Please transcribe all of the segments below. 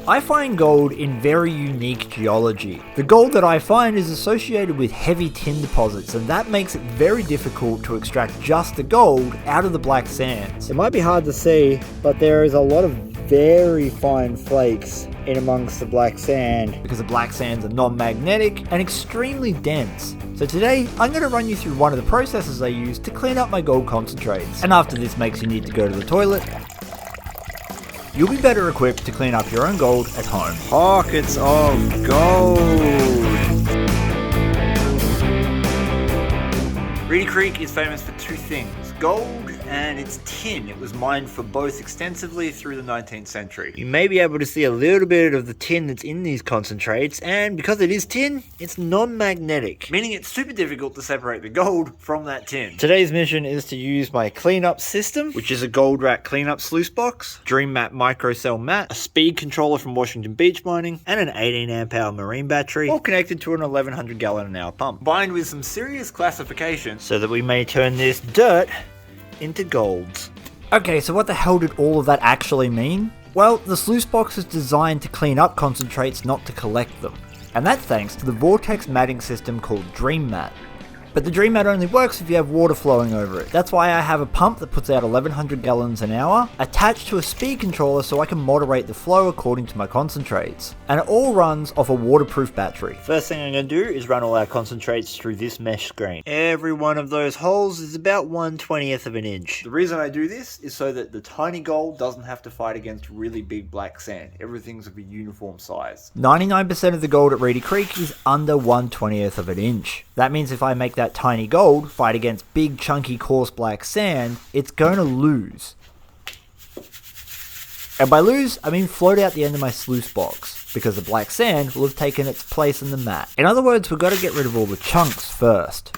I find gold in very unique geology. The gold that I find is associated with heavy tin deposits, and that makes it very difficult to extract just the gold out of the black sands. It might be hard to see, but there is a lot of very fine flakes in amongst the black sand because the black sands are non-magnetic and extremely dense. So today, I'm going to run you through one of the processes I use to clean up my gold concentrates. And after this makes you need to go to the toilet, you'll be better equipped to clean up your own gold at home. Pockets of gold. Reedy Creek is famous for two things: gold and its tin. It was mined for both extensively through the 19th century. You may be able to see a little bit of the tin that's in these concentrates, and because it is tin, it's non-magnetic, meaning it's super difficult to separate the gold from that tin. Today's mission is to use my cleanup system, which is a gold rat cleanup sluice box, Dream Mat microcell mat, a speed controller from Washington Beach Mining, and an 18 amp hour marine battery, all connected to an 1100 gallon an hour pump, combined with some serious classification so that we may turn this dirt into golds. Okay, so what the hell did all of that actually mean? Well, the sluice box is designed to clean up concentrates, not to collect them. And that's thanks to the vortex matting system called Dream Mat. But the Dream Mat only works if you have water flowing over it. That's why I have a pump that puts out 1100 gallons an hour, attached to a speed controller so I can moderate the flow according to my concentrates. And it all runs off a waterproof battery. First thing I'm going to do is run all our concentrates through this mesh screen. Every one of those holes is about 1/20th of an inch. The reason I do this is so that the tiny gold doesn't have to fight against really big black sand. Everything's of a uniform size. 99% of the gold at Reedy Creek is under 1/20th of an inch. That means if I make that tiny gold fight against big chunky coarse black sand, it's going to lose. And by lose, I mean float out the end of my sluice box, because the black sand will have taken its place in the mat. In other words, we've got to get rid of all the chunks first.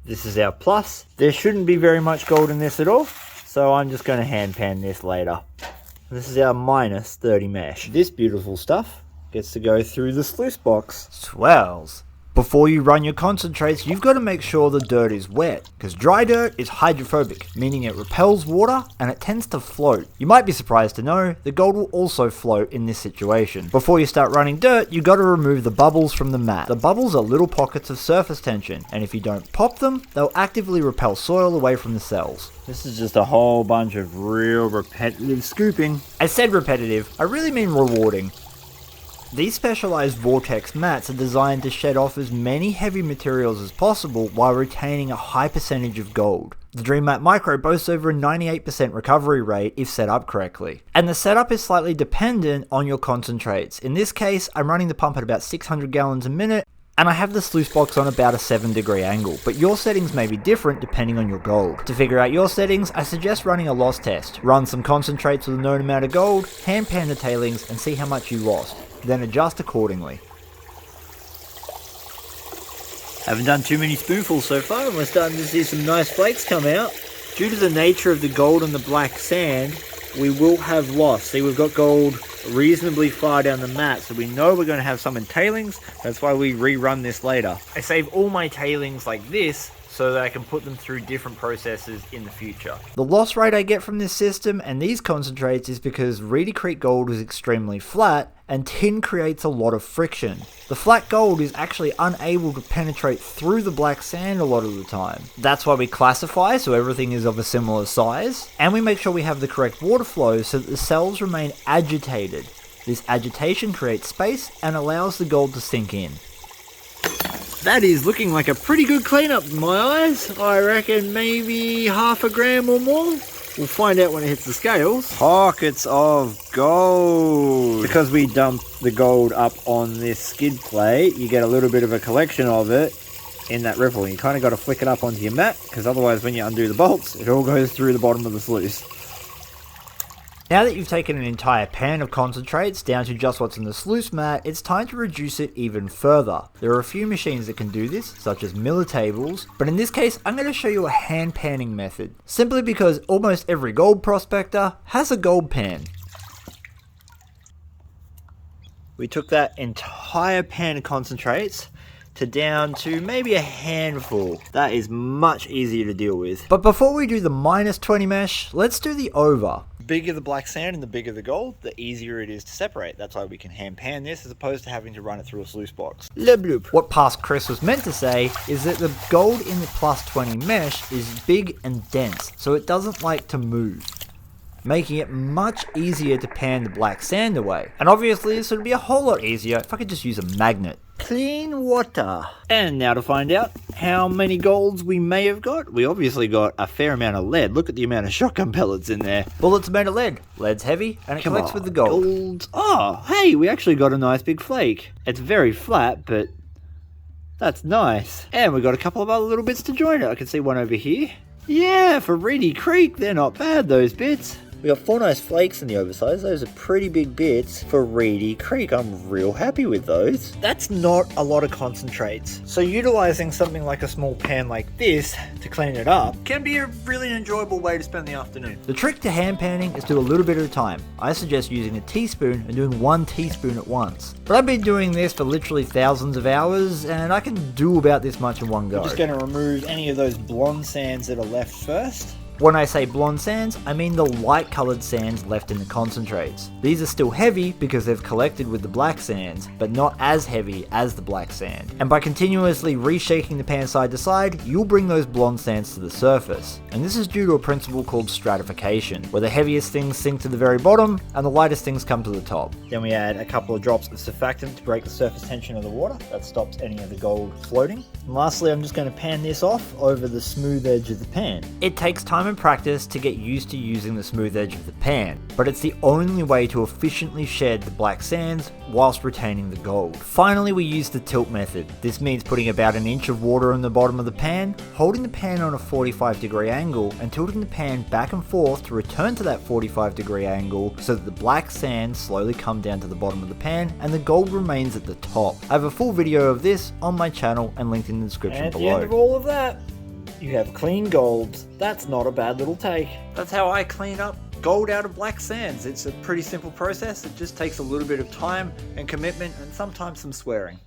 This is our plus. There shouldn't be very much gold in this at all, so I'm just going to hand pan this later. This is our minus 30 mesh. This beautiful stuff gets to go through the sluice box. Swells. Before you run your concentrates, you've got to make sure the dirt is wet, because dry dirt is hydrophobic, meaning it repels water and it tends to float. You might be surprised to know the gold will also float in this situation. Before you start running dirt, you've got to remove the bubbles from the mat. The bubbles are little pockets of surface tension, and if you don't pop them, they'll actively repel soil away from the cells. This is just a whole bunch of real repetitive scooping. I said repetitive, I really mean rewarding. These specialized vortex mats are designed to shed off as many heavy materials as possible while retaining a high percentage of gold. The Dream Mat Micro boasts over a 98% recovery rate if set up correctly. And the setup is slightly dependent on your concentrates. In this case, I'm running the pump at about 600 gallons a minute, and I have the sluice box on about a 7-degree angle, but your settings may be different depending on your gold. To figure out your settings, I suggest running a loss test. Run some concentrates with a known amount of gold, hand pan the tailings, and see how much you lost. Then adjust accordingly. Haven't done too many spoonfuls so far, and we're starting to see some nice flakes come out. Due to the nature of the gold and the black sand, we will have loss. See, we've got gold reasonably far down the mat, so we know we're going to have some in tailings. That's why we rerun this later. I save all my tailings like this so that I can put them through different processes in the future. The loss rate I get from this system and these concentrates is because Reedy Creek gold is extremely flat and tin creates a lot of friction. The flat gold is actually unable to penetrate through the black sand a lot of the time. That's why we classify so everything is of a similar size, and we make sure we have the correct water flow so that the cells remain agitated. This agitation creates space and allows the gold to sink in. That is looking like a pretty good cleanup in my eyes. I reckon maybe half a gram or more. We'll find out when it hits the scales. Pockets of gold. Because we dump the gold up on this skid plate, you get a little bit of a collection of it in that ripple. You kind of got to flick it up onto your mat, because otherwise when you undo the bolts, it all goes through the bottom of the sluice. Now that you've taken an entire pan of concentrates down to just what's in the sluice mat, it's time to reduce it even further. There are a few machines that can do this, such as miller tables, but in this case I'm going to show you a hand panning method, simply because almost every gold prospector has a gold pan. We took that entire pan of concentrates to down to maybe a handful. That is much easier to deal with. But before we do the minus 20 mesh, let's do the over. bigger the black sand and the bigger the gold, the easier it is to separate. That's why we can hand pan this as opposed to having to run it through a sluice box. What past Chris was meant to say is that the gold in the plus 20 mesh is big and dense, so it doesn't like to move, making it much easier to pan the black sand away. And obviously this would be a whole lot easier if I could just use a magnet. Clean water. And now to find out how many golds we may have got. We obviously got a fair amount of lead. Look at the amount of shotgun pellets in there. Bullets are made of lead. Lead's heavy and it collects with the gold. Golds. Oh, hey, we actually got a nice big flake. It's very flat, but that's nice. And we got a couple of other little bits to join it. I can see one over here. Yeah, for Reedy Creek, they're not bad, those bits. We got 4 nice flakes in the oversize. Those are pretty big bits for Reedy Creek. I'm real happy with those. That's not a lot of concentrates. So utilizing something like a small pan like this to clean it up can be a really enjoyable way to spend the afternoon. The trick to hand panning is to do a little bit at a time. I suggest using a teaspoon and doing 1 teaspoon at once. But I've been doing this for literally thousands of hours and I can do about this much in one go. I'm just going to remove any of those blonde sands that are left first. When I say blonde sands, I mean the light coloured sands left in the concentrates. These are still heavy because they've collected with the black sands, but not as heavy as the black sand. And by continuously reshaking the pan side to side, you'll bring those blonde sands to the surface. And this is due to a principle called stratification, where the heaviest things sink to the very bottom and the lightest things come to the top. Then we add a couple of drops of surfactant to break the surface tension of the water. That stops any of the gold floating. And lastly, I'm just going to pan this off over the smooth edge of the pan. It takes time and practice to get used to using the smooth edge of the pan, but it's the only way to efficiently shed the black sands whilst retaining the gold. Finally, we use the tilt method. This means putting about an inch of water on the bottom of the pan, holding the pan on a 45-degree angle and tilting the pan back and forth to return to that 45-degree angle so that the black sands slowly come down to the bottom of the pan and the gold remains at the top. I have a full video of this on my channel and linked in the description below. At the end of all of that, you have clean gold. That's not a bad little take. That's how I clean up gold out of black sands. It's a pretty simple process. It just takes a little bit of time and commitment and sometimes some swearing.